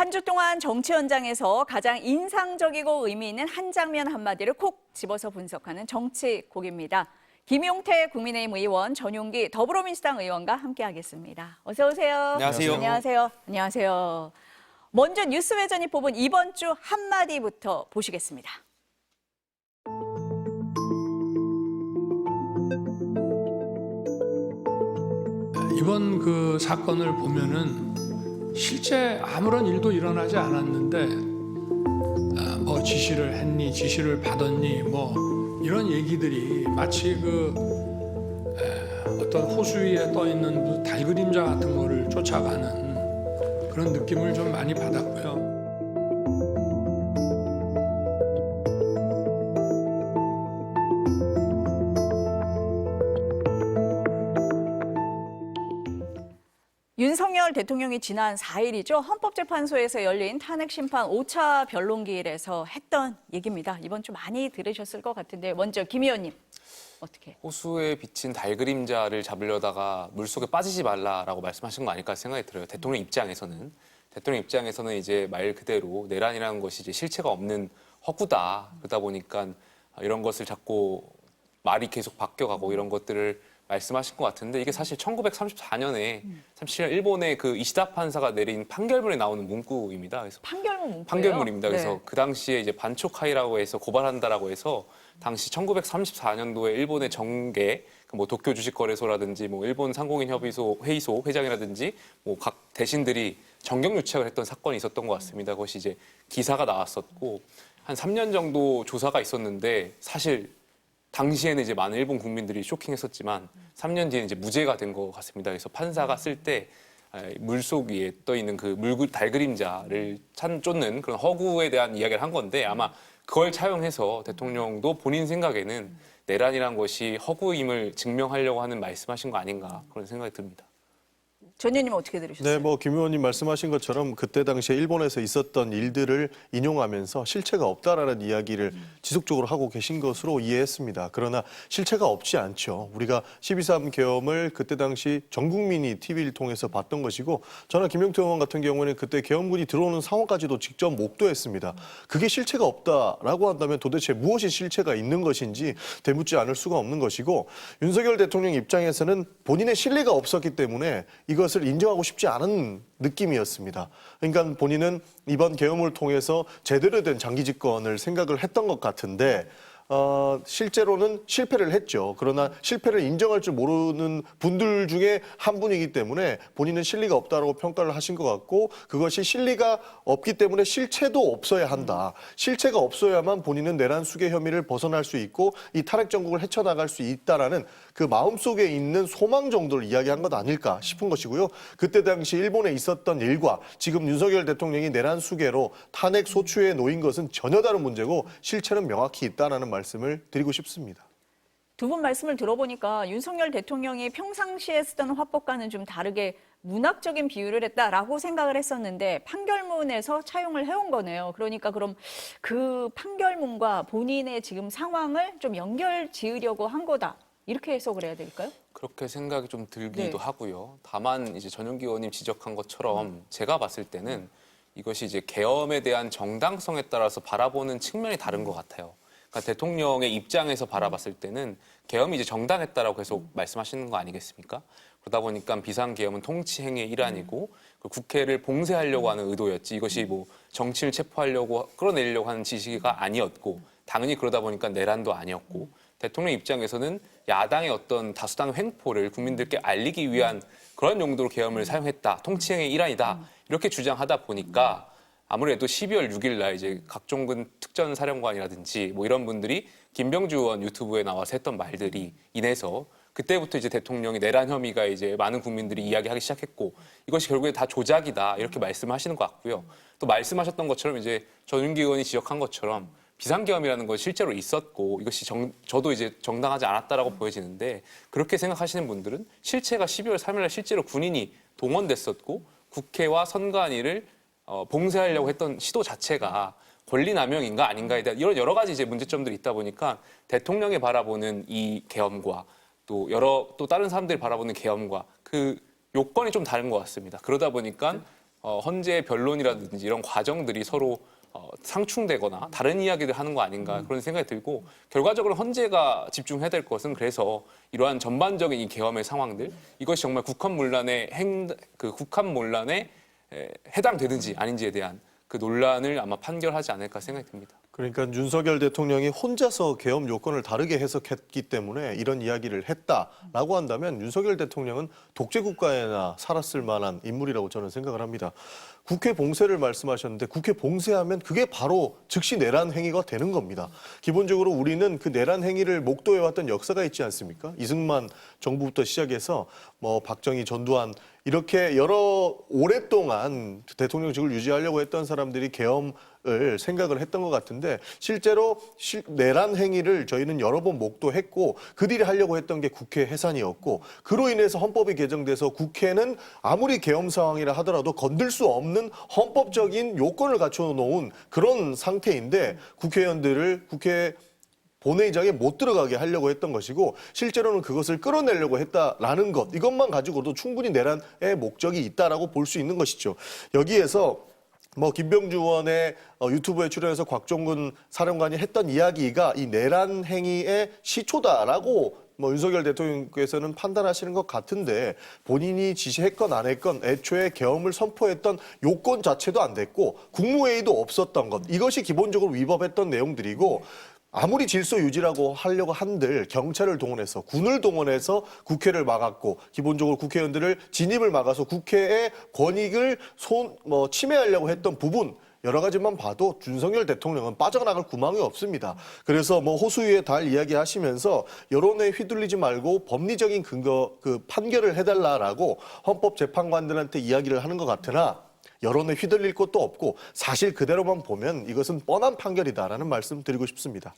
한 주 동안 정치 현장에서 가장 인상적이고 의미 있는 한 장면 한마디를 콕 집어서 분석하는 정치콕입니다. 김용태 국민의힘 의원, 전용기 더불어민주당 의원과 함께하겠습니다. 어서 오세요. 안녕하세요. 안녕하세요. 안녕하세요. 먼저 뉴스회전이 뽑은 이번 주 한마디부터 보시겠습니다. 이번 그 사건을 보면은 실제 아무런 일도 일어나지 않았는데 뭐 지시를 했니, 지시를 받았니, 뭐 이런 얘기들이 마치 어떤 호수 위에 떠 있는 달 그림자 같은 거를 쫓아가는 그런 느낌을 좀 많이 받았고요. 윤석열 대통령이 지난 4일이죠. 헌법재판소에서 열린 탄핵심판 5차 변론기일에서 했던 얘기입니다. 이번 주 많이 들으셨을 것 같은데 먼저 김 의원님 어떻게? 호수에 비친 달 그림자를 잡으려다가 물속에 빠지지 말라라고 말씀하신 거 아닐까 생각이 들어요. 대통령 입장에서는 이제 말 그대로 내란이라는 것이 이제 실체가 없는 허구다. 그러다 보니까 이런 것을 자꾸 말이 계속 바뀌어가고 이런 것들을 말씀하신 것 같은데 이게 사실 1934년에 37년 일본의 그 이시다 판사가 내린 판결문에 나오는 문구입니다. 그래서 판결문입니다. 그래서 네. 그 당시에 이제 반초카이라고 해서 고발한다라고 해서 당시 1934년도에 일본의 정계, 뭐 도쿄 주식거래소라든지 뭐 일본 상공인 협의소 회의소 회장이라든지 뭐 각 대신들이 정경 유착을 했던 사건이 있었던 것 같습니다. 그것이 이제 기사가 나왔었고 한 3년 정도 조사가 있었는데 사실 당시에는 이제 많은 일본 국민들이 쇼킹했었지만 3년 뒤에 이제 무죄가 된 것 같습니다. 그래서 판사가 쓸 때 물속 위에 떠 있는 그 달 그림자를 쫓는 그런 허구에 대한 이야기를 한 건데 아마 그걸 차용해서 대통령도 본인 생각에는 내란이란 것이 허구임을 증명하려고 하는 말씀하신 거 아닌가 그런 생각이 듭니다. 전 의원님 어떻게 들으셨어요? 네, 김 의원님 말씀하신 것처럼 그때 당시에 일본에서 있었던 일들을 인용하면서 실체가 없다라는 이야기를 지속적으로 하고 계신 것으로 이해했습니다. 그러나 실체가 없지 않죠. 우리가 12.3 계엄을 그때 당시 전 국민이 TV를 통해서 봤던 것이고 저는 김용태 의원 같은 경우는 그때 계엄군이 들어오는 상황까지도 직접 목도했습니다. 그게 실체가 없다라고 한다면 도대체 무엇이 실체가 있는 것인지 되묻지 않을 수가 없는 것이고 윤석열 대통령 입장에서는 본인의 신뢰가 없었기 때문에 이것을 인정하고 싶지 않은 느낌이었습니다. 그러니까 본인은 이번 계엄을 통해서 제대로 된 장기 집권을 생각을 했던 것 같은데 실제로는 실패를 했죠. 그러나 실패를 인정할 줄 모르는 분들 중에 한 분이기 때문에 본인은 실리가 없다라고 평가를 하신 것 같고 그것이 실리가 없기 때문에 실체도 없어야 한다. 실체가 없어야만 본인은 내란 수괴 혐의를 벗어날 수 있고 이 탄핵 정국을 헤쳐나갈 수 있다라는 그 마음속에 있는 소망 정도를 이야기한 것 아닐까 싶은 것이고요. 그때 당시 일본에 있었던 일과 지금 윤석열 대통령이 내란 수괴로 탄핵 소추에 놓인 것은 전혀 다른 문제고 실체는 명확히 있다라는 말씀을 드리고 싶습니다. 두 분 말씀을 들어보니까 윤석열 대통령이 평상시에 쓰던 화법과는 좀 다르게 문학적인 비유를 했다라고 생각을 했었는데 판결문에서 차용을 해온 거네요. 그러니까 그럼 그 판결문과 본인의 지금 상황을 좀 연결 지으려고 한 거다. 이렇게 해석을 해야 될까요? 그렇게 생각이 좀 들기도 네. 하고요. 다만 이제 전용기 의원님 지적한 것처럼 제가 봤을 때는 이것이 이제 계엄에 대한 정당성에 따라서 바라보는 측면이 다른 것 같아요. 그러니까 대통령의 입장에서 바라봤을 때는 계엄이 이제 정당했다라고 계속 말씀하시는 거 아니겠습니까? 그러다 보니까 비상계엄은 통치행위의 일환이고 국회를 봉쇄하려고 하는 의도였지 이것이 뭐 정치를 체포하려고 끌어내리려고 하는 지시가 아니었고 당연히 그러다 보니까 내란도 아니었고 대통령 입장에서는 야당의 어떤 다수당 횡포를 국민들께 알리기 위한 그런 용도로 계엄을 사용했다. 통치행위의 일환이다. 이렇게 주장하다 보니까 아무래도 12월 6일 날 이제 각종군 특전사령관이라든지 뭐 이런 분들이 김병주 의원 유튜브에 나와서 했던 말들이 인해서 그때부터 이제 대통령이 내란 혐의가 이제 많은 국민들이 이야기하기 시작했고 이것이 결국에 다 조작이다 이렇게 말씀하시는 것 같고요. 또 말씀하셨던 것처럼 이제 전윤기 의원이 지적한 것처럼 비상계엄이라는 것이 실제로 있었고 이것이 저도 이제 정당하지 않았다라고 보여지는데 그렇게 생각하시는 분들은 실체가 12월 3일 날 실제로 군인이 동원됐었고 국회와 선관위를 봉쇄하려고 했던 시도 자체가 권리남용인가 아닌가에 대한 이런 여러 가지 이제 문제점들이 있다 보니까 대통령이 바라보는 이 계엄과 또 다른 사람들이 바라보는 계엄과 그 요건이 좀 다른 것 같습니다. 그러다 보니까 헌재 변론이라든지 이런 과정들이 서로 상충되거나 다른 이야기를 하는 거 아닌가 그런 생각이 들고 결과적으로 헌재가 집중해야 될 것은 그래서 이러한 전반적인 이 계엄의 상황들 이것이 정말 국한 논란에 해당되는지 아닌지에 대한 그 논란을 아마 판결하지 않을까 생각이 듭니다. 그러니까 윤석열 대통령이 혼자서 계엄 요건을 다르게 해석했기 때문에 이런 이야기를 했다라고 한다면 윤석열 대통령은 독재국가에나 살았을 만한 인물이라고 저는 생각을 합니다. 국회 봉쇄를 말씀하셨는데 국회 봉쇄하면 그게 바로 즉시 내란 행위가 되는 겁니다. 기본적으로 우리는 그 내란 행위를 목도해왔던 역사가 있지 않습니까? 이승만 정부부터 시작해서 뭐 박정희, 전두환 이렇게 오랫동안 대통령직을 유지하려고 했던 사람들이 계엄을 생각을 했던 것 같은데 실제로 내란 행위를 저희는 여러 번 목도했고 그 뒤에 하려고 했던 게 국회 해산이었고 그로 인해서 헌법이 개정돼서 국회는 아무리 계엄 상황이라 하더라도 건들 수 없는 헌법적인 요건을 갖춰놓은 그런 상태인데 국회의원들을 국회 본회의장에 못 들어가게 하려고 했던 것이고 실제로는 그것을 끌어내려고 했다라는 것 이것만 가지고도 충분히 내란의 목적이 있다라고 볼 수 있는 것이죠. 여기에서 뭐 김병주 의원의 유튜브에 출연해서 곽종근 사령관이 했던 이야기가 이 내란 행위의 시초다라고 뭐 윤석열 대통령께서는 판단하시는 것 같은데 본인이 지시했건 안 했건 애초에 계엄을 선포했던 요건 자체도 안 됐고 국무회의도 없었던 것 이것이 기본적으로 위법했던 내용들이고 아무리 질서 유지라고 하려고 한들 경찰을 동원해서 군을 동원해서 국회를 막았고 기본적으로 국회의원들을 진입을 막아서 국회의 권익을 침해하려고 했던 부분 여러 가지만 봐도 윤석열 대통령은 빠져나갈 구멍이 없습니다. 그래서 뭐 호수위에 달 이야기하시면서 여론에 휘둘리지 말고 법리적인 근거 판결을 해달라라고 헌법재판관들한테 이야기를 하는 것 같으나 여론에 휘둘릴 것도 없고 사실 그대로만 보면 이것은 뻔한 판결이다라는 말씀 드리고 싶습니다.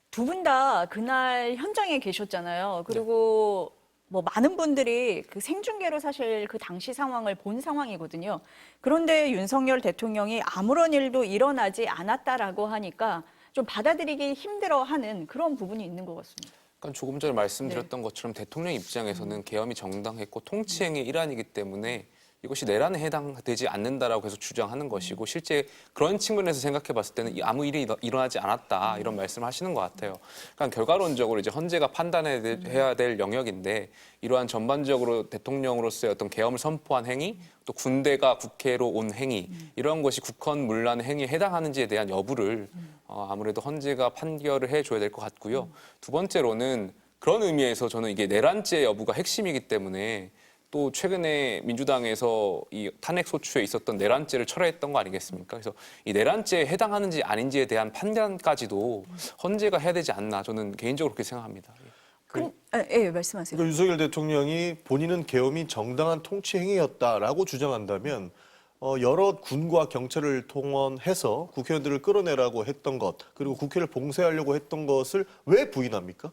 두 분 다 그날 현장에 계셨잖아요. 그리고 뭐 많은 분들이 그 생중계로 사실 그 당시 상황을 본 상황이거든요. 그런데 윤석열 대통령이 아무런 일도 일어나지 않았다라고 하니까 좀 받아들이기 힘들어하는 그런 부분이 있는 것 같습니다. 그러니까 조금 전에 말씀드렸던 것처럼 대통령 입장에서는 계엄이 정당했고 통치행의 일환이기 때문에 이것이 내란에 해당되지 않는다라고 계속 주장하는 것이고 실제 그런 측면에서 생각해 봤을 때는 아무 일이 일어나지 않았다 이런 말씀을 하시는 것 같아요. 그러니까 결과론적으로 이제 헌재가 판단해야 될 영역인데 이러한 전반적으로 대통령으로서의 어떤 계엄을 선포한 행위 또 군대가 국회로 온 행위 이런 것이 국헌 문란 행위에 해당하는지에 대한 여부를 아무래도 헌재가 판결을 해줘야 될 것 같고요. 두 번째로는 그런 의미에서 저는 이게 내란죄 여부가 핵심이기 때문에 또 최근에 민주당에서 이 탄핵 소추에 있었던 내란죄를 철회했던 거 아니겠습니까? 그래서 이 내란죄에 해당하는지 아닌지에 대한 판단까지도 헌재가 해야 되지 않나 저는 개인적으로 그렇게 생각합니다. 예, 말씀하세요. 그러니까 윤석열 대통령이 본인은 계엄이 정당한 통치 행위였다라고 주장한다면 여러 군과 경찰을 동원해서 국회의원들을 끌어내라고 했던 것 그리고 국회를 봉쇄하려고 했던 것을 왜 부인합니까?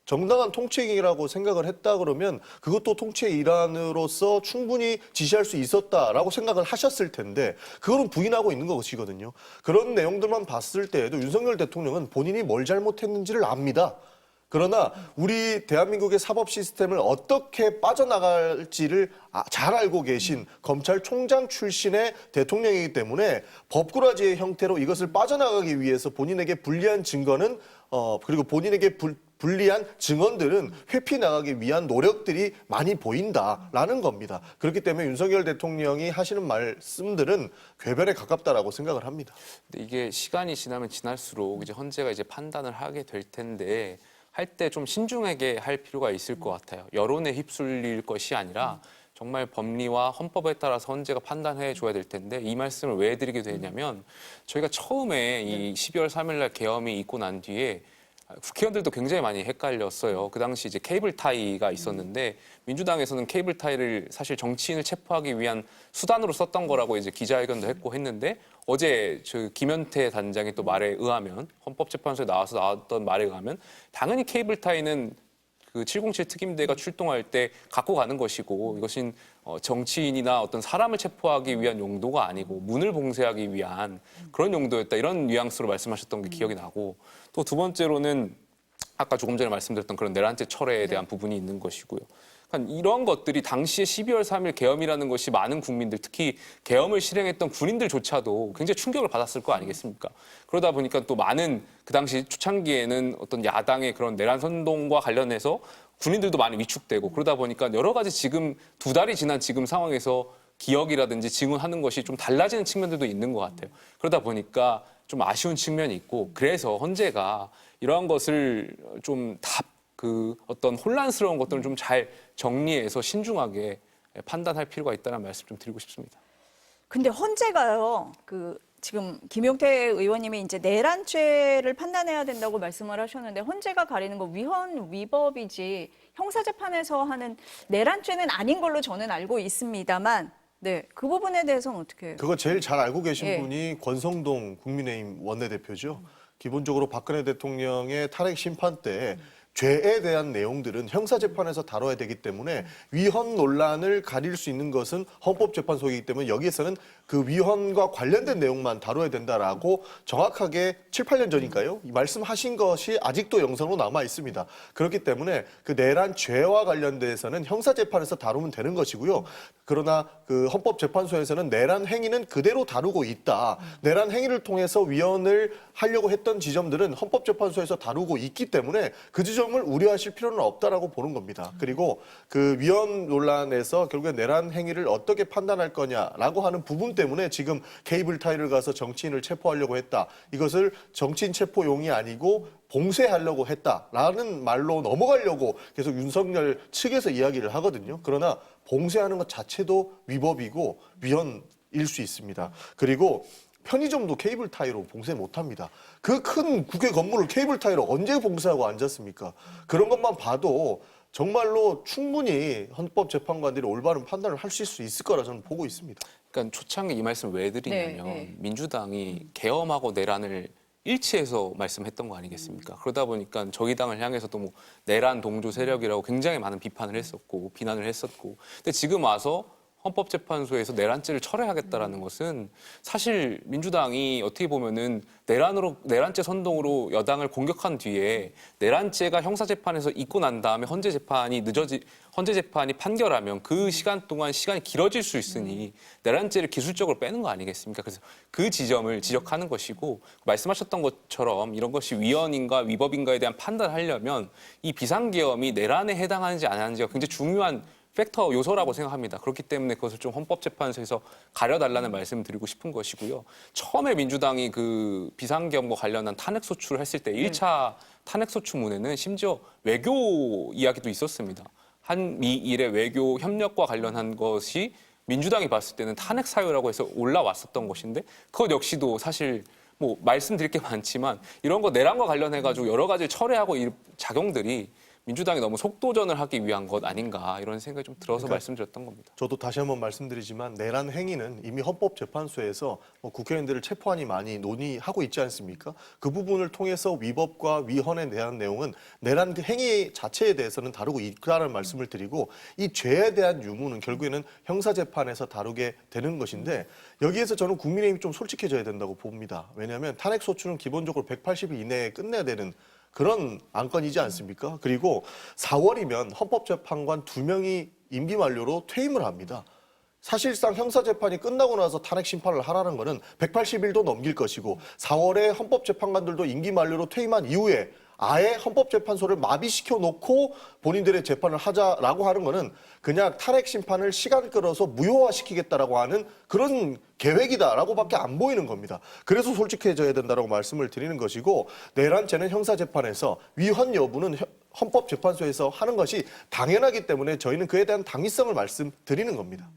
정당한 통치행위라고 생각을 했다 그러면 그것도 통치의 일환으로서 충분히 지시할 수 있었다라고 생각을 하셨을 텐데 그거는 부인하고 있는 것이거든요. 그런 내용들만 봤을 때에도 윤석열 대통령은 본인이 뭘 잘못했는지를 압니다. 그러나 우리 대한민국의 사법 시스템을 어떻게 빠져나갈지를 잘 알고 계신 검찰총장 출신의 대통령이기 때문에 법꾸라지의 형태로 이것을 빠져나가기 위해서 본인에게 불리한 증거는 그리고 본인에게 불리한 증언들은 회피 나가기 위한 노력들이 많이 보인다라는 겁니다. 그렇기 때문에 윤석열 대통령이 하시는 말씀들은 궤변에 가깝다라고 생각을 합니다. 근데 이게 시간이 지나면 지날수록 이제 헌재가 이제 판단을 하게 될 텐데 할 때 좀 신중하게 할 필요가 있을 것 같아요. 여론에 휩쓸릴 것이 아니라 정말 법리와 헌법에 따라서 헌재가 판단해 줘야 될 텐데 이 말씀을 왜 드리게 되냐면 저희가 처음에 이 12월 3일 날 계엄이 있고 난 뒤에 국회의원들도 굉장히 많이 헷갈렸어요. 그 당시 이제 케이블 타이가 있었는데 민주당에서는 케이블 타이를 사실 정치인을 체포하기 위한 수단으로 썼던 거라고 이제 기자회견도 했고 했는데 어제 저 김현태 단장의 또 말에 의하면 헌법재판소에 나왔던 말에 의하면 당연히 케이블 타이는 그 707 특임대가 출동할 때 갖고 가는 것이고 이것은 정치인이나 어떤 사람을 체포하기 위한 용도가 아니고 문을 봉쇄하기 위한 그런 용도였다. 이런 뉘앙스로 말씀하셨던 게 기억이 나고 또 두 번째로는 아까 조금 전에 말씀드렸던 그런 내란죄 철회에 대한 부분이 있는 것이고요. 그러니까 이런 것들이 당시에 12월 3일 계엄이라는 것이 많은 국민들, 특히 계엄을 실행했던 군인들조차도 굉장히 충격을 받았을 거 아니겠습니까? 그러다 보니까 또 많은 그 당시 초창기에는 어떤 야당의 그런 내란 선동과 관련해서 군인들도 많이 위축되고 그러다 보니까 여러 가지 지금 2달이 지난 지금 상황에서 기억이라든지 증언하는 것이 좀 달라지는 측면들도 있는 것 같아요. 그러다 보니까 좀 아쉬운 측면이 있고 그래서 헌재가 이러한 것을 좀 어떤 혼란스러운 것들을 좀 잘 정리해서 신중하게 판단할 필요가 있다는 말씀 좀 드리고 싶습니다. 근데 헌재가요, 지금 김용태 의원님이 이제 내란죄를 판단해야 된다고 말씀을 하셨는데 헌재가 가리는 거 위헌 위법이지 형사재판에서 하는 내란죄는 아닌 걸로 저는 알고 있습니다만, 네, 그 부분에 대해서는 어떻게? 그거 제일 잘 알고 계신 예. 분이 권성동 국민의힘 원내대표죠. 기본적으로 박근혜 대통령의 탄핵 심판 때 죄에 대한 내용들은 형사재판에서 다뤄야 되기 때문에 위헌 논란을 가릴 수 있는 것은 헌법재판소이기 때문에 여기에서는 그 위헌과 관련된 내용만 다뤄야 된다라고 정확하게 7, 8년 전인가요? 말씀하신 것이 아직도 영상으로 남아 있습니다. 그렇기 때문에 그 내란 죄와 관련돼서는 형사재판에서 다루면 되는 것이고요. 그러나 그 헌법재판소에서는 내란 행위는 그대로 다루고 있다. 내란 행위를 통해서 위헌을 하려고 했던 지점들은 헌법재판소에서 다루고 있기 때문에 그 지점을 우려하실 필요는 없다라고 보는 겁니다. 그리고 그 위헌 논란에서 결국에 내란 행위를 어떻게 판단할 거냐라고 하는 부분 때문에 지금 케이블 타이를 가서 정치인을 체포하려고 했다. 이것을 정치인 체포용이 아니고 봉쇄하려고 했다라는 말로 넘어가려고 계속 윤석열 측에서 이야기를 하거든요. 그러나 봉쇄하는 것 자체도 위법이고 위헌일 수 있습니다. 그리고 편의점도 케이블 타이로 봉쇄 못합니다. 그 큰 국회 건물을 케이블 타이로 언제 봉쇄하고 앉았습니까? 그런 것만 봐도 정말로 충분히 헌법재판관들이 올바른 판단을 하실 수 있을 거라 저는 보고 있습니다. 그러니까 초창기 이 말씀 왜 드리냐면 네. 민주당이 계엄하고 내란을 일치해서 말씀했던 거 아니겠습니까? 그러다 보니까 저희 당을 향해서도 뭐 내란 동조 세력이라고 굉장히 많은 비판을 했었고 비난을 했었고 근데 지금 와서 헌법재판소에서 내란죄를 철회하겠다라는 것은 사실 민주당이 어떻게 보면은 내란죄 선동으로 여당을 공격한 뒤에 내란죄가 형사재판에서 있고 난 다음에 헌재재판이 판결하면 그 시간 동안 시간이 길어질 수 있으니 내란죄를 기술적으로 빼는 거 아니겠습니까? 그래서 그 지점을 지적하는 것이고 말씀하셨던 것처럼 이런 것이 위헌인가 위법인가에 대한 판단을 하려면 이 비상계엄이 내란에 해당하는지 안 하는지가 굉장히 중요한 팩터 요소라고 생각합니다. 그렇기 때문에 그것을 좀 헌법재판소에서 가려달라는 말씀을 드리고 싶은 것이고요. 처음에 민주당이 그 비상계엄과 관련한 탄핵소추를 했을 때 1차 탄핵소추문에는 심지어 외교 이야기도 있었습니다. 한미일의 외교 협력과 관련한 것이 민주당이 봤을 때는 탄핵 사유라고 해서 올라왔었던 것인데 그것 역시도 사실 뭐 말씀드릴 게 많지만 이런 거 내란과 관련해가지고 여러 가지 철회하고 이 작용들이 민주당이 너무 속도전을 하기 위한 것 아닌가 이런 생각이 좀 들어서 말씀드렸던 겁니다. 저도 다시 한번 말씀드리지만 내란 행위는 이미 헌법재판소에서 국회의원들을 체포하니 많이 논의하고 있지 않습니까? 그 부분을 통해서 위법과 위헌에 대한 내용은 내란 행위 자체에 대해서는 다루고 있다는 말씀을 드리고 이 죄에 대한 유무는 결국에는 형사재판에서 다루게 되는 것인데 여기에서 저는 국민의힘이 좀 솔직해져야 된다고 봅니다. 왜냐하면 탄핵소추는 기본적으로 180일 이내에 끝내야 되는 그런 안건이지 않습니까? 그리고 4월이면 헌법재판관 2명이 임기 만료로 퇴임을 합니다. 사실상 형사재판이 끝나고 나서 탄핵 심판을 하라는 거는 180일도 넘길 것이고 4월에 헌법재판관들도 임기 만료로 퇴임한 이후에 아예 헌법재판소를 마비시켜 놓고 본인들의 재판을 하자라고 하는 거는 그냥 탄핵 심판을 시간 끌어서 무효화시키겠다라고 하는 그런 계획이다라고밖에 안 보이는 겁니다. 그래서 솔직해져야 된다라고 말씀을 드리는 것이고 내란죄는 형사재판에서 위헌 여부는 헌법재판소에서 하는 것이 당연하기 때문에 저희는 그에 대한 당위성을 말씀드리는 겁니다.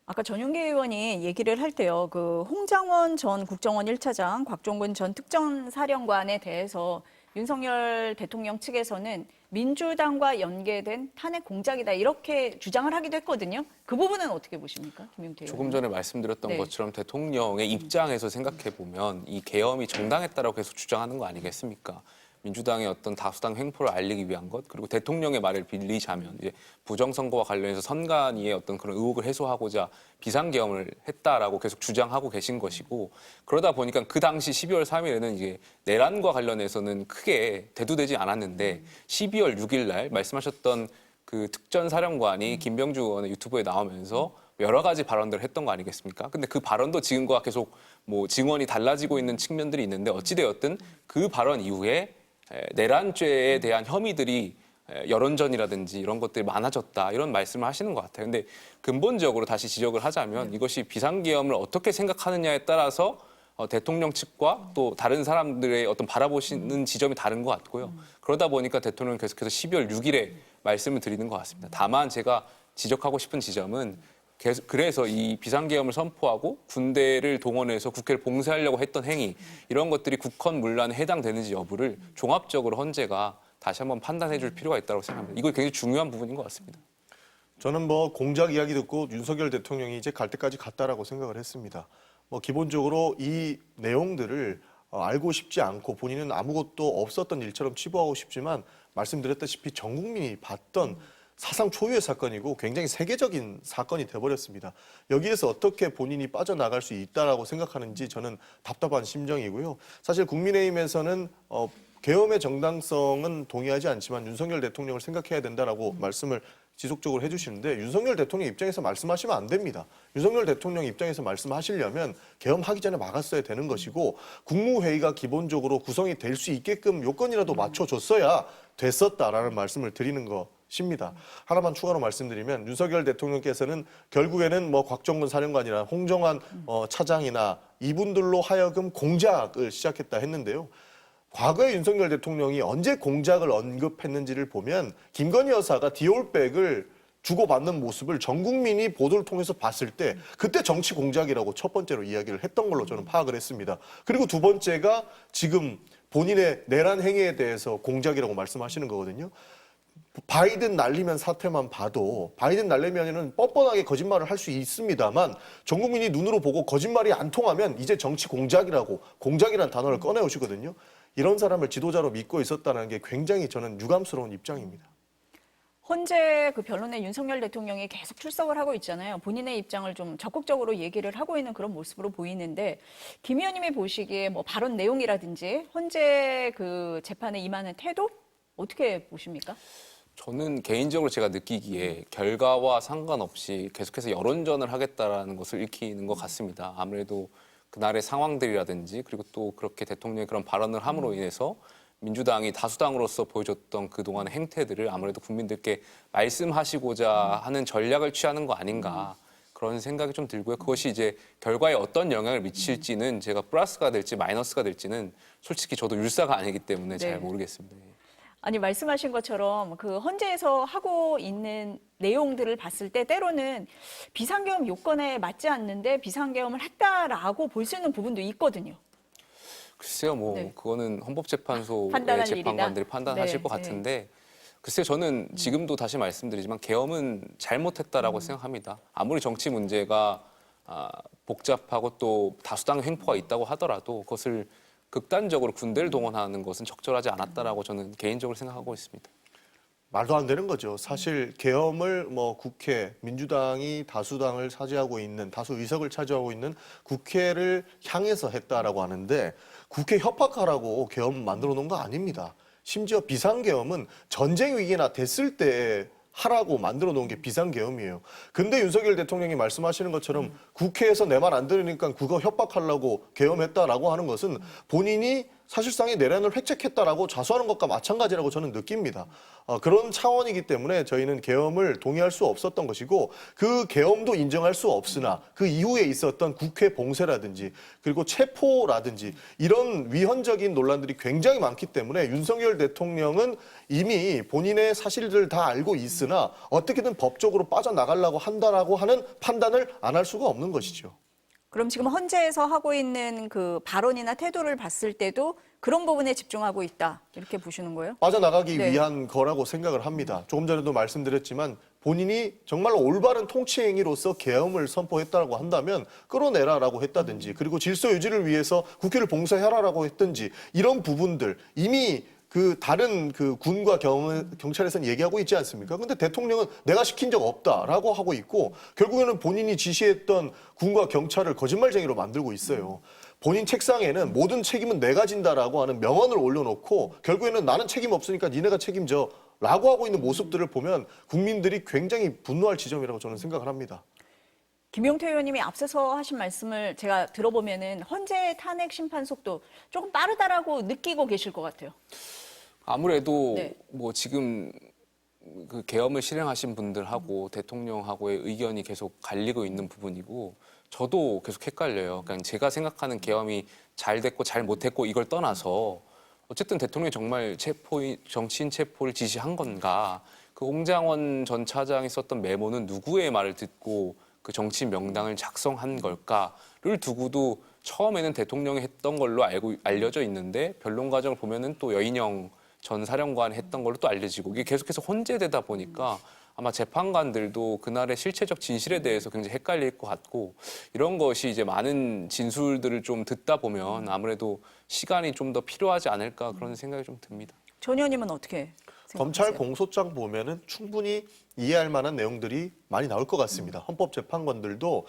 아까 전용기 의원이 얘기를 할 때요, 그 홍장원 전 국정원 1차장, 곽종근 전 특전사령관에 대해서 윤석열 대통령 측에서는 민주당과 연계된 탄핵 공작이다 이렇게 주장을 하기도 했거든요. 그 부분은 어떻게 보십니까, 김용태 의원? 조금 전에 말씀드렸던 네. 것처럼 대통령의 입장에서 생각해 보면 이 계엄이 정당했다라고 계속 주장하는 거 아니겠습니까? 민주당의 어떤 다수당 횡포를 알리기 위한 것 그리고 대통령의 말을 빌리자면 이제 부정선거와 관련해서 선관위의 어떤 그런 의혹을 해소하고자 비상계엄을 했다라고 계속 주장하고 계신 것이고 그러다 보니까 그 당시 12월 3일에는 이제 내란과 관련해서는 크게 대두되지 않았는데 12월 6일 날 말씀하셨던 그 특전 사령관이 김병주 의원의 유튜브에 나오면서 여러 가지 발언들을 했던 거 아니겠습니까? 근데 그 발언도 지금과 계속 뭐 증언이 달라지고 있는 측면들이 있는데 어찌되었든 그 발언 이후에 내란죄에 대한 혐의들이 여론전이라든지 이런 것들이 많아졌다 이런 말씀을 하시는 것 같아요. 근데 근본적으로 다시 지적을 하자면 이것이 비상계엄을 어떻게 생각하느냐에 따라서 대통령 측과 또 다른 사람들의 어떤 바라보시는 지점이 다른 것 같고요. 그러다 보니까 대통령은 계속해서 12월 6일에 말씀을 드리는 것 같습니다. 다만 제가 지적하고 싶은 지점은 그래서 이 비상계엄을 선포하고 군대를 동원해서 국회를 봉쇄하려고 했던 행위 이런 것들이 국헌 문란에 해당되는지 여부를 종합적으로 헌재가 다시 한번 판단해 줄 필요가 있다고 생각합니다. 이거 굉장히 중요한 부분인 것 같습니다. 저는 뭐 공작 이야기 듣고 윤석열 대통령이 이제 갈 때까지 갔다라고 생각을 했습니다. 뭐 기본적으로 이 내용들을 알고 싶지 않고 본인은 아무것도 없었던 일처럼 치부하고 싶지만 말씀드렸다시피 전 국민이 봤던 사상 초유의 사건이고 굉장히 세계적인 사건이 돼버렸습니다. 여기에서 어떻게 본인이 빠져나갈 수 있다라고 생각하는지 저는 답답한 심정이고요. 사실 국민의힘에서는 계엄의 정당성은 동의하지 않지만 윤석열 대통령을 생각해야 된다라고 말씀을 지속적으로 해주시는데 윤석열 대통령 입장에서 말씀하시면 안 됩니다. 윤석열 대통령 입장에서 말씀하시려면 계엄하기 전에 막았어야 되는 것이고 국무회의가 기본적으로 구성이 될 수 있게끔 요건이라도 맞춰줬어야 됐었다라는 말씀을 드리는 것입니다. 하나만 추가로 말씀드리면 윤석열 대통령께서는 결국에는 뭐 곽정근 사령관이나 홍정환 차장이나 이분들로 하여금 공작을 시작했다 했는데요. 과거에 윤석열 대통령이 언제 공작을 언급했는지를 보면 김건희 여사가 디올백을 주고받는 모습을 전 국민이 보도를 통해서 봤을 때 그때 정치 공작이라고 첫 번째로 이야기를 했던 걸로 저는 파악을 했습니다. 그리고 두 번째가 지금 본인의 내란 행위에 대해서 공작이라고 말씀하시는 거거든요. 바이든 날리면 사태만 봐도 바이든 날리면은 뻔뻔하게 거짓말을 할 수 있습니다만 전 국민이 눈으로 보고 거짓말이 안 통하면 이제 정치 공작이라고 공작이라는 단어를 꺼내오시거든요. 이런 사람을 지도자로 믿고 있었다는 게 굉장히 저는 유감스러운 입장입니다. 헌재 그 변론에 윤석열 대통령이 계속 출석을 하고 있잖아요. 본인의 입장을 좀 적극적으로 얘기를 하고 있는 그런 모습으로 보이는데 김 의원님이 보시기에 뭐 발언 내용이라든지 헌재 그 재판에 임하는 태도 어떻게 보십니까? 저는 개인적으로 제가 느끼기에 결과와 상관없이 계속해서 여론전을 하겠다라는 것을 읽히는 것 같습니다. 아무래도 그날의 상황들이라든지 그리고 또 그렇게 대통령이 그런 발언을 함으로 인해서 민주당이 다수당으로서 보여줬던 그동안의 행태들을 아무래도 국민들께 말씀하시고자 하는 전략을 취하는 거 아닌가 그런 생각이 좀 들고요. 그것이 이제 결과에 어떤 영향을 미칠지는 제가 플러스가 될지 마이너스가 될지는 솔직히 저도 율사가 아니기 때문에 네. 잘 모르겠습니다. 아니 말씀하신 것처럼 그 헌재에서 하고 있는 내용들을 봤을 때 때로는 비상계엄 요건에 맞지 않는데 비상계엄을 했다라고 볼 수 있는 부분도 있거든요. 글쎄요, 뭐 네. 그거는 헌법재판소의 판단할 재판관들이 일이다. 판단하실 네, 것 네. 같은데 글쎄요, 저는 지금도 다시 말씀드리지만 계엄은 잘못했다라고 생각합니다. 아무리 정치 문제가 복잡하고 또 다수당 횡포가 있다고 하더라도 그것을 극단적으로 군대를 동원하는 것은 적절하지 않았다라고 저는 개인적으로 생각하고 있습니다. 말도 안 되는 거죠. 사실 계엄을 뭐 국회, 민주당이 다수당을 차지하고 있는, 다수 의석을 차지하고 있는 국회를 향해서 했다라고 하는데 국회 협박하라고 계엄 만들어 놓은 거 아닙니다. 심지어 비상계엄은 전쟁 위기나 됐을 때 하라고 만들어 놓은 게 비상계엄이에요. 근데 윤석열 대통령이 말씀하시는 것처럼 국회에서 내 말 안 들으니까 그거 협박하려고 계엄했다라고 하는 것은 본인이 사실상의 내란을 획책했다라고 자수하는 것과 마찬가지라고 저는 느낍니다. 그런 차원이기 때문에 저희는 계엄을 동의할 수 없었던 것이고 그 계엄도 인정할 수 없으나 그 이후에 있었던 국회 봉쇄라든지 그리고 체포라든지 이런 위헌적인 논란들이 굉장히 많기 때문에 윤석열 대통령은 이미 본인의 사실들을 다 알고 있으나 어떻게든 법적으로 빠져나가려고 한다라고 하는 판단을 안 할 수가 없는 것이죠. 그럼 지금 헌재에서 하고 있는 그 발언이나 태도를 봤을 때도 그런 부분에 집중하고 있다 이렇게 보시는 거예요? 빠져나가기 네. 위한 거라고 생각을 합니다. 조금 전에도 말씀드렸지만 본인이 정말로 올바른 통치 행위로서 계엄을 선포했다고 한다면 끌어내라라고 했다든지 그리고 질서 유지를 위해서 국회를 봉쇄하라라고 했든지 이런 부분들 이미 그 다른 그 군과 경찰에서는 얘기하고 있지 않습니까? 근데 대통령은 내가 시킨 적 없다라고 하고 있고 결국에는 본인이 지시했던 군과 경찰을 거짓말쟁이로 만들고 있어요. 본인 책상에는 모든 책임은 내가 진다라고 하는 명언을 올려놓고 결국에는 나는 책임 없으니까 니네가 책임져 라고 하고 있는 모습들을 보면 국민들이 굉장히 분노할 지점이라고 저는 생각을 합니다. 김용태 의원님이 앞서서 하신 말씀을 제가 들어보면은 헌재 탄핵 심판 속도 조금 빠르다라고 느끼고 계실 것 같아요. 아무래도 네. 뭐 지금 그 계엄을 실행하신 분들하고 대통령하고의 의견이 계속 갈리고 있는 부분이고 저도 계속 헷갈려요. 그러니까 제가 생각하는 계엄이 잘 됐고 잘 못했고 이걸 떠나서 어쨌든 대통령이 정말 정치인 체포를 지시한 건가? 그 홍장원 전 차장이 썼던 메모는 누구의 말을 듣고 그 정치인 명단을 작성한 걸까를 두고도 처음에는 대통령이 했던 걸로 알려져 있는데 변론 과정을 보면은 또 여인영 전 사령관이 했던 걸로 또 알려지고 이게 계속해서 혼재되다 보니까 아마 재판관들도 그날의 실체적 진실에 대해서 굉장히 헷갈릴 것 같고 이런 것이 이제 많은 진술들을 좀 듣다 보면 아무래도 시간이 좀 더 필요하지 않을까 그런 생각이 좀 듭니다. 전 의원님은 어떻게 생각하세요? 검찰 공소장 보면은 충분히 이해할 만한 내용들이 많이 나올 것 같습니다. 헌법재판관들도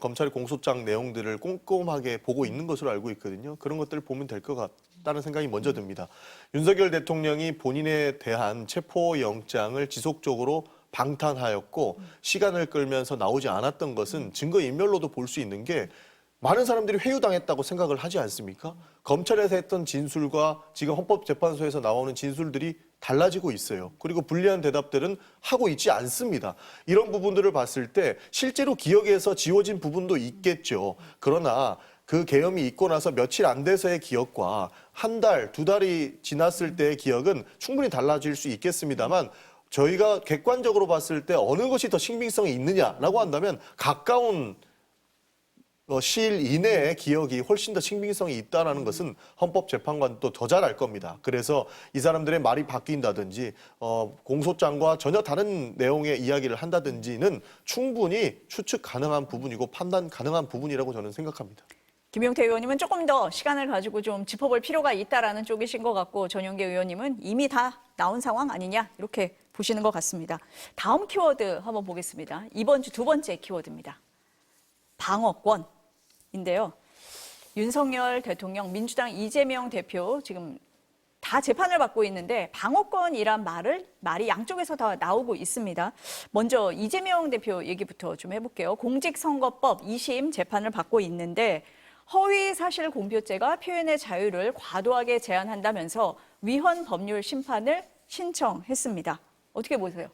검찰의 공소장 내용들을 꼼꼼하게 보고 있는 것으로 알고 있거든요. 그런 것들을 보면 될 것 같다는 생각이 먼저 듭니다. 윤석열 대통령이 본인에 대한 체포영장을 지속적으로 방탄하였고 시간을 끌면서 나오지 않았던 것은 증거인멸로도 볼 수 있는 게 많은 사람들이 회유당했다고 생각을 하지 않습니까? 검찰에서 했던 진술과 지금 헌법재판소에서 나오는 진술들이 달라지고 있어요. 그리고 불리한 대답들은 하고 있지 않습니다. 이런 부분들을 봤을 때 실제로 기억에서 지워진 부분도 있겠죠. 그러나 그 계엄이 있고 나서 며칠 안 돼서의 기억과 한 달, 두 달이 지났을 때의 기억은 충분히 달라질 수 있겠습니다만 저희가 객관적으로 봤을 때 어느 것이 더 신빙성이 있느냐라고 한다면 가까운 시일 이내의 기억이 훨씬 더 신빙성이 있다는 것은 헌법재판관도 더 잘 알 겁니다. 그래서 이 사람들의 말이 바뀐다든지 공소장과 전혀 다른 내용의 이야기를 한다든지는 충분히 추측 가능한 부분이고 판단 가능한 부분이라고 저는 생각합니다. 김용태 의원님은 조금 더 시간을 가지고 좀 짚어볼 필요가 있다라는 쪽이신 것 같고 전용계 의원님은 이미 다 나온 상황 아니냐 이렇게 보시는 것 같습니다. 다음 키워드 한번 보겠습니다. 이번 주 두 번째 키워드입니다. 방어권인데요. 윤석열 대통령, 민주당 이재명 대표 지금 다 재판을 받고 있는데 방어권이란 말이 양쪽에서 다 나오고 있습니다. 먼저 이재명 대표 얘기부터 좀 해볼게요. 공직선거법 2심 재판을 받고 있는데 허위 사실 공표죄가 표현의 자유를 과도하게 제한한다면서 위헌 법률 심판을 신청했습니다. 어떻게 보세요?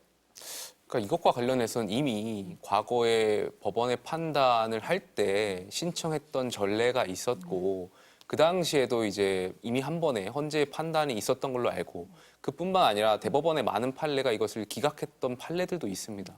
그러니까 이것과 관련해서는 이미 과거에 법원의 판단을 할 때 신청했던 전례가 있었고 그 당시에도 이제 이미 한 번에 헌재 판단이 있었던 걸로 알고 그뿐만 아니라 대법원의 많은 판례가 이것을 기각했던 판례들도 있습니다.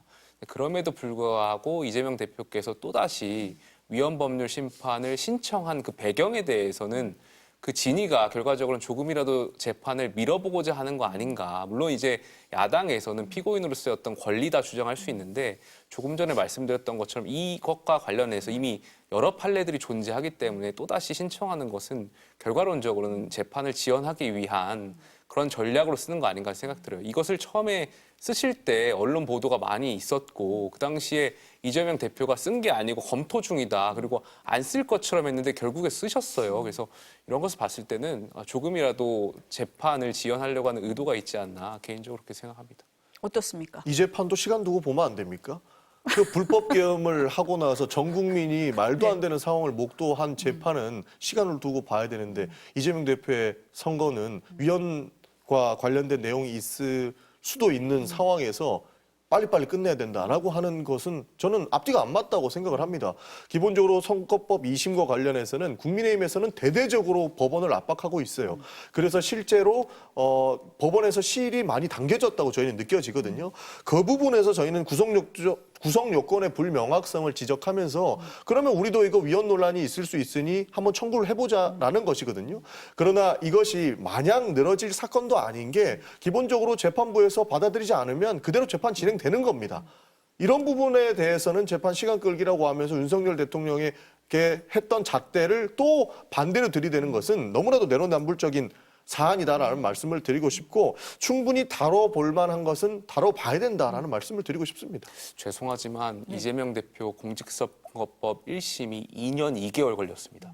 그럼에도 불구하고 이재명 대표께서 또다시 위헌 법률 심판을 신청한 그 배경에 대해서는 그 진위가 결과적으로는 조금이라도 재판을 밀어보고자 하는 거 아닌가. 물론 이제 야당에서는 피고인으로서의 어떤 권리다 주장할 수 있는데 조금 전에 말씀드렸던 것처럼 이것과 관련해서 이미 여러 판례들이 존재하기 때문에 또다시 신청하는 것은 결과론적으로는 재판을 지연하기 위한 그런 전략으로 쓰는 거 아닌가 생각 들어요. 이것을 처음에 쓰실 때 언론 보도가 많이 있었고 그 당시에 이재명 대표가 쓴 게 아니고 검토 중이다. 그리고 안 쓸 것처럼 했는데 결국에 쓰셨어요. 그래서 이런 것을 봤을 때는 조금이라도 재판을 지연하려고 하는 의도가 있지 않나 개인적으로 그렇게 생각합니다. 어떻습니까? 이 재판도 시간 두고 보면 안 됩니까? 그 불법 계엄을 하고 나서 전 국민이 말도 안 되는 상황을 목도한 재판은 시간을 두고 봐야 되는데 이재명 대표의 선거는 위헌과 관련된 내용이 있을 수도 있는 상황에서 빨리빨리 끝내야 된다라고 하는 것은 저는 앞뒤가 안 맞다고 생각을 합니다. 기본적으로 선거법 2심과 관련해서는 국민의힘에서는 대대적으로 법원을 압박하고 있어요. 그래서 실제로 법원에서 시일이 많이 당겨졌다고 저희는 느껴지거든요. 그 부분에서 저희는 구성 요건의 불명확성을 지적하면서 그러면 우리도 이거 위헌 논란이 있을 수 있으니 한번 청구를 해보자라는 것이거든요. 그러나 이것이 마냥 늘어질 사건도 아닌 게 기본적으로 재판부에서 받아들이지 않으면 그대로 재판 진행되는 겁니다. 이런 부분에 대해서는 재판 시간 끌기라고 하면서 윤석열 대통령에게 했던 잣대를 또 반대로 들이대는 것은 너무나도 내로남불적인 사안이다라는 말씀을 드리고 싶고 충분히 다뤄볼 만한 것은 다뤄봐야 된다라는 말씀을 드리고 싶습니다. 죄송하지만 이재명 대표 공직선거법 1심이 2년 2개월 걸렸습니다.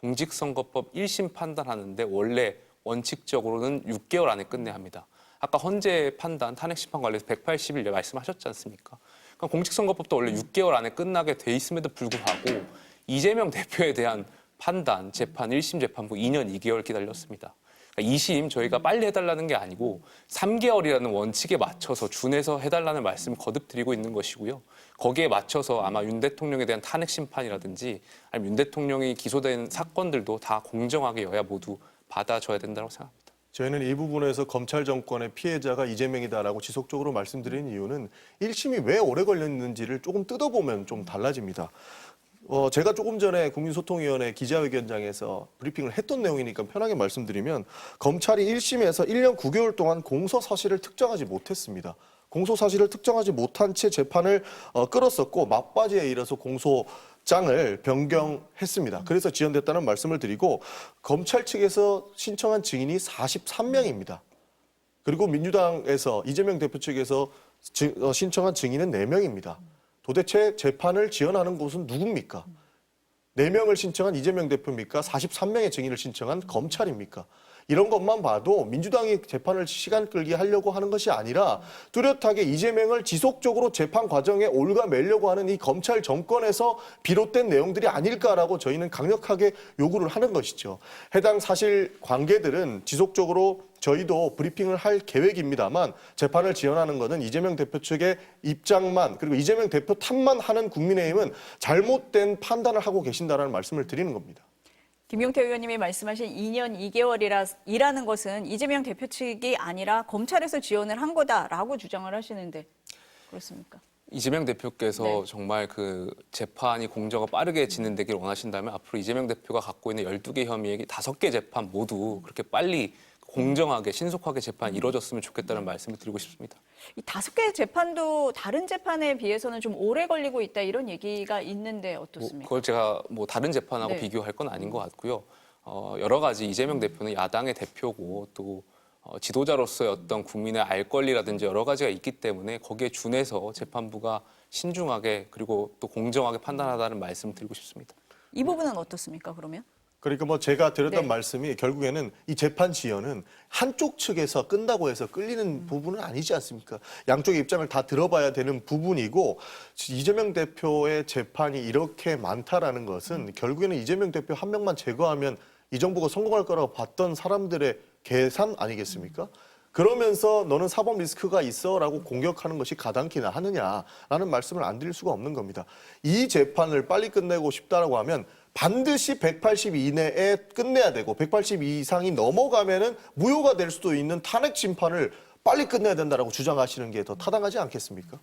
공직선거법 1심 판단하는데 원래 원칙적으로는 6개월 안에 끝내야 합니다. 아까 헌재 판단, 탄핵 심판 관련해서 180일 말씀하셨지 않습니까? 그러니까 공직선거법도 원래 6개월 안에 끝나게 돼 있음에도 불구하고 이재명 대표에 대한 판단, 재판, 1심 재판부 2년 2개월 기다렸습니다. 그러니까 2심 저희가 빨리 해달라는 게 아니고 3개월이라는 원칙에 맞춰서 준해서 해달라는 말씀을 거듭 드리고 있는 것이고요. 거기에 맞춰서 아마 윤 대통령에 대한 탄핵 심판이라든지 아니면 윤 대통령이 기소된 사건들도 다 공정하게 여야 모두 받아줘야 된다고 생각합니다. 저희는 이 부분에서 검찰 정권의 피해자가 이재명이다라고 지속적으로 말씀드리는 이유는 1심이 왜 오래 걸렸는지를 조금 뜯어보면 좀 달라집니다. 제가 조금 전에 국민소통위원회 기자회견장에서 브리핑을 했던 내용이니까 편하게 말씀드리면 검찰이 1심에서 1년 9개월 동안 공소 사실을 특정하지 못했습니다. 공소 사실을 특정하지 못한 채 재판을 끌었었고 막바지에 이르러서 공소장을 변경했습니다. 그래서 지연됐다는 말씀을 드리고 검찰 측에서 신청한 증인이 43명입니다. 그리고 민주당에서 이재명 대표 측에서 신청한 증인은 4명입니다. 도대체 재판을 지연하는 곳은 누굽니까? 4명을 신청한 이재명 대표입니까? 43명의 증인을 신청한 검찰입니까? 이런 것만 봐도 민주당이 재판을 시간 끌기 하려고 하는 것이 아니라 뚜렷하게 이재명을 지속적으로 재판 과정에 올가매려고 하는 이 검찰 정권에서 비롯된 내용들이 아닐까라고 저희는 강력하게 요구를 하는 것이죠. 해당 사실 관계들은 지속적으로 저희도 브리핑을 할 계획입니다만 재판을 지연하는 것은 이재명 대표 측의 입장만 그리고 이재명 대표 탓만 하는 국민의힘은 잘못된 판단을 하고 계신다는 말씀을 드리는 겁니다. 김용태 의원님이 말씀하신 2년 2개월이라는 것은 이재명 대표 측이 아니라 검찰에서 지원을 한 거다라고 주장을 하시는데 그렇습니까? 이재명 대표께서 네. 정말 그 재판이 공정하고 빠르게 진행되기를 원하신다면 앞으로 이재명 대표가 갖고 있는 12개 혐의의 5개 재판 모두 그렇게 빨리 공정하게 신속하게 재판이 이루어졌으면 좋겠다는 말씀을 드리고 싶습니다. 이 5개 재판도 다른 재판에 비해서는 좀 오래 걸리고 있다 이런 얘기가 있는데 어떻습니까? 그걸 제가 뭐 다른 재판하고 네. 비교할 건 아닌 것 같고요. 여러 가지 이재명 대표는 야당의 대표고 또 지도자로서의 어떤 국민의 알 권리라든지 여러 가지가 있기 때문에 거기에 준해서 재판부가 신중하게 그리고 또 공정하게 판단하다는 말씀을 드리고 싶습니다. 이 부분은 어떻습니까, 그러면? 그러니까 뭐 제가 드렸던 네. 말씀이 결국에는 이 재판 지연은 한쪽 측에서 끈다고 해서 끌리는 부분은 아니지 않습니까? 양쪽의 입장을 다 들어봐야 되는 부분이고 이재명 대표의 재판이 이렇게 많다라는 것은 결국에는 이재명 대표 한 명만 제거하면 이 정부가 성공할 거라고 봤던 사람들의 계산 아니겠습니까? 그러면서 너는 사법 리스크가 있어라고 공격하는 것이 가당키나 하느냐라는 말씀을 안 드릴 수가 없는 겁니다. 이 재판을 빨리 끝내고 싶다라고 하면 반드시 180 이내에 끝내야 되고 180 이상이 넘어가면은 무효가 될 수도 있는 탄핵 심판을 빨리 끝내야 된다라고 주장하시는 게 더 타당하지 않겠습니까?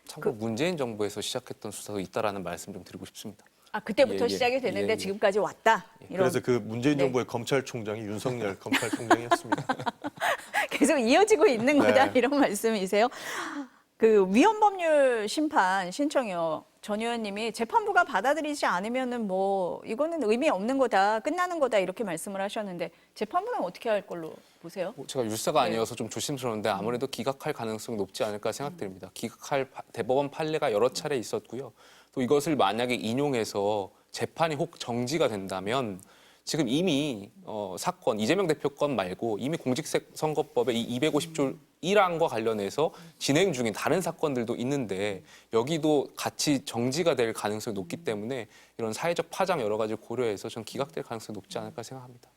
참고로 문재인 정부에서 시작했던 수사도 있다라는 말씀 좀 드리고 싶습니다. 아, 그때부터 예, 예. 시작이 됐는데 예, 예. 지금까지 왔다. 이런. 그래서 그 문재인 네. 정부의 검찰총장이 윤석열 검찰총장이었습니다. 계속 이어지고 있는 거다 네. 이런 말씀이세요? 그 위헌법률 심판 신청이요. 전 의원님이 재판부가 받아들이지 않으면은 뭐 이거는 의미 없는 거다, 끝나는 거다 이렇게 말씀을 하셨는데 재판부는 어떻게 할 걸로 보세요? 제가 율사가 네. 아니어서 좀 조심스러운데 아무래도 기각할 가능성이 높지 않을까 생각됩니다. 기각할 대법원 판례가 여러 차례 있었고요. 또 이것을 만약에 인용해서 재판이 혹 정지가 된다면 지금 이미 사건 이재명 대표 건 말고 이미 공직선거법의 이 250조 1항과 관련해서 진행 중인 다른 사건들도 있는데 여기도 같이 정지가 될 가능성이 높기 때문에 이런 사회적 파장 여러 가지를 고려해서 전 기각될 가능성이 높지 않을까 생각합니다.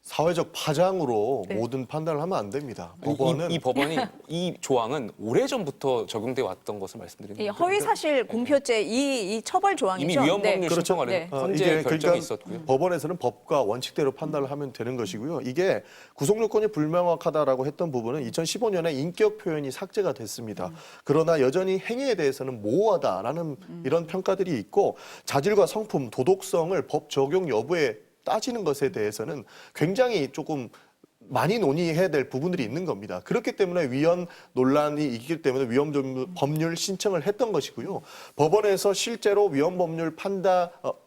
사회적 파장으로 네. 모든 판단을 하면 안 됩니다. 아니, 법원은 이 법원이 이 조항은 오래전부터 적용돼 왔던 것을 말씀드리는 이 거죠. 허위 사실 공표죄 이 처벌 조항이죠. 이미 위헌법률 네. 그렇죠. 신청을 네. 헌재 이게 결정이 그러니까 있었고요. 법원에서는 법과 원칙대로 판단을 하면 되는 것이고요. 이게 구속 요건이 불명확하다라고 했던 부분은 2015년에 인격 표현이 삭제가 됐습니다. 그러나 여전히 행위에 대해서는 모호하다라는 이런 평가들이 있고 자질과 성품, 도덕성을 법 적용 여부에 따지는 것에 대해서는 굉장히 조금 많이 논의해야 될 부분들이 있는 겁니다. 그렇기 때문에 위헌 논란이 있기 때문에 위헌 법률 신청을 했던 것이고요. 법원에서 실제로 위헌 법률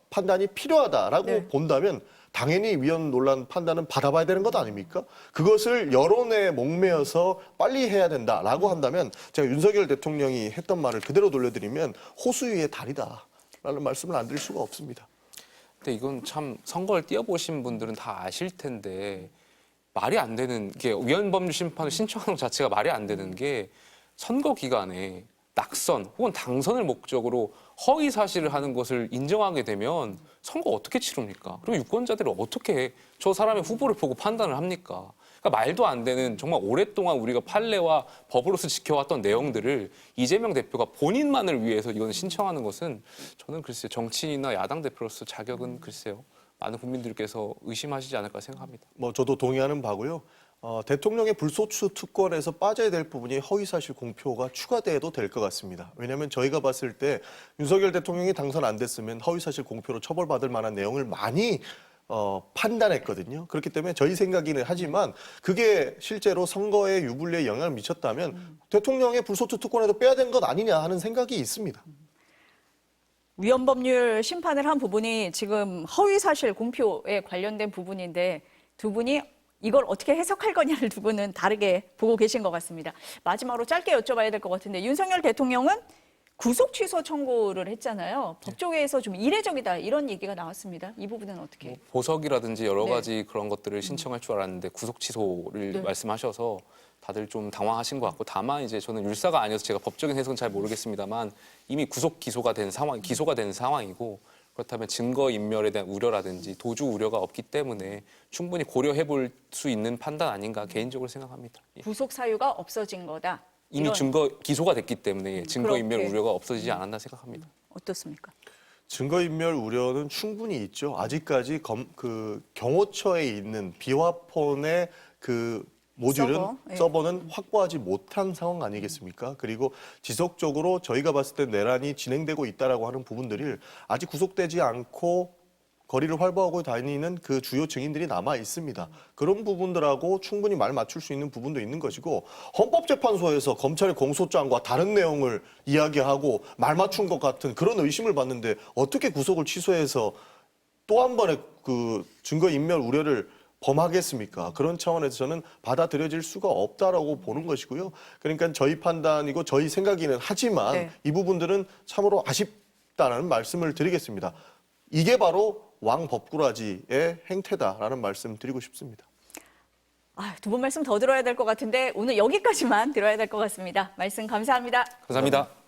판단이 필요하다라고 네. 본다면 당연히 위헌 논란 판단은 받아봐야 되는 것 아닙니까? 그것을 여론에 목매어서 빨리 해야 된다라고 한다면 제가 윤석열 대통령이 했던 말을 그대로 돌려드리면 호수위의 달이다라는 말씀을 안 드릴 수가 없습니다. 근데 이건 참 선거를 뛰어보신 분들은 다 아실 텐데 말이 안 되는 게 위헌법률 심판을 신청하는 것 자체가 말이 안 되는 게 선거 기간에 낙선 혹은 당선을 목적으로 허위 사실을 하는 것을 인정하게 되면 선거 어떻게 치릅니까? 그리고 유권자들이 어떻게 저 사람의 후보를 보고 판단을 합니까? 그러니까 말도 안 되는 정말 오랫동안 우리가 판례와 법으로서 지켜왔던 내용들을 이재명 대표가 본인만을 위해서 이건 신청하는 것은 저는 글쎄요 정치인이나 야당 대표로서 자격은 글쎄요 많은 국민들께서 의심하시지 않을까 생각합니다. 뭐 저도 동의하는 바고요. 대통령의 불소추 특권에서 빠져야 될 부분이 허위사실 공표가 추가돼도 될 것 같습니다. 왜냐하면 저희가 봤을 때 윤석열 대통령이 당선 안 됐으면 허위사실 공표로 처벌받을 만한 내용을 많이 판단했거든요. 그렇기 때문에 저희 생각이긴 하지만 그게 실제로 선거에 유불리에 영향을 미쳤다면 대통령의 불소추 특권에도 빼야 되는 것 아니냐 하는 생각이 있습니다. 위헌법률 심판을 한 부분이 지금 허위사실 공표에 관련된 부분인데 두 분이 이걸 어떻게 해석할 거냐를 두 분은 다르게 보고 계신 것 같습니다. 마지막으로 짧게 여쭤봐야 될 것 같은데 윤석열 대통령은 구속 취소 청구를 했잖아요. 법조계에서 좀 이례적이다 이런 얘기가 나왔습니다. 이 부분은 어떻게? 보석이라든지 여러 네. 가지 그런 것들을 신청할 줄 알았는데 구속 취소를 네. 말씀하셔서 다들 좀 당황하신 것 같고 다만 이제 저는 율사가 아니어서 제가 법적인 해석은 잘 모르겠습니다만 이미 구속 기소가 된 상황이고 그렇다면 증거 인멸에 대한 우려라든지 도주 우려가 없기 때문에 충분히 고려해 볼 수 있는 판단 아닌가 개인적으로 생각합니다. 예. 구속 사유가 없어진 거다. 이미 이런- 증거 기소가 됐기 때문에 증거 인멸 그렇게. 우려가 없어지지 않았나 생각합니다. 어떻습니까? 증거인멸 우려는 충분히 있죠. 아직까지 그 경호처에 있는 비화폰의 그 모듈은 예. 서버는 확보하지 못한 상황 아니겠습니까? 그리고 지속적으로 저희가 봤을 때 내란이 진행되고 있다라고 하는 부분들을 아직 구속되지 않고 거리를 활보하고 다니는 그 주요 증인들이 남아 있습니다. 그런 부분들하고 충분히 말 맞출 수 있는 부분도 있는 것이고 헌법재판소에서 검찰의 공소장과 다른 내용을 이야기하고 말 맞춘 것 같은 그런 의심을 받는데 어떻게 구속을 취소해서 또 한 번의 그 증거인멸 우려를 범하겠습니까? 그런 차원에서 저는 받아들여질 수가 없다라고 보는 것이고요. 그러니까 저희 판단이고 저희 생각이긴 하지만 네. 이 부분들은 참으로 아쉽다는 말씀을 드리겠습니다. 이게 바로 왕법꾸라지의 행태다라는 말씀 드리고 싶습니다. 두 분 말씀 더 들어야 될 것 같은데 오늘 여기까지만 들어야 될 것 같습니다. 말씀 감사합니다. 감사합니다.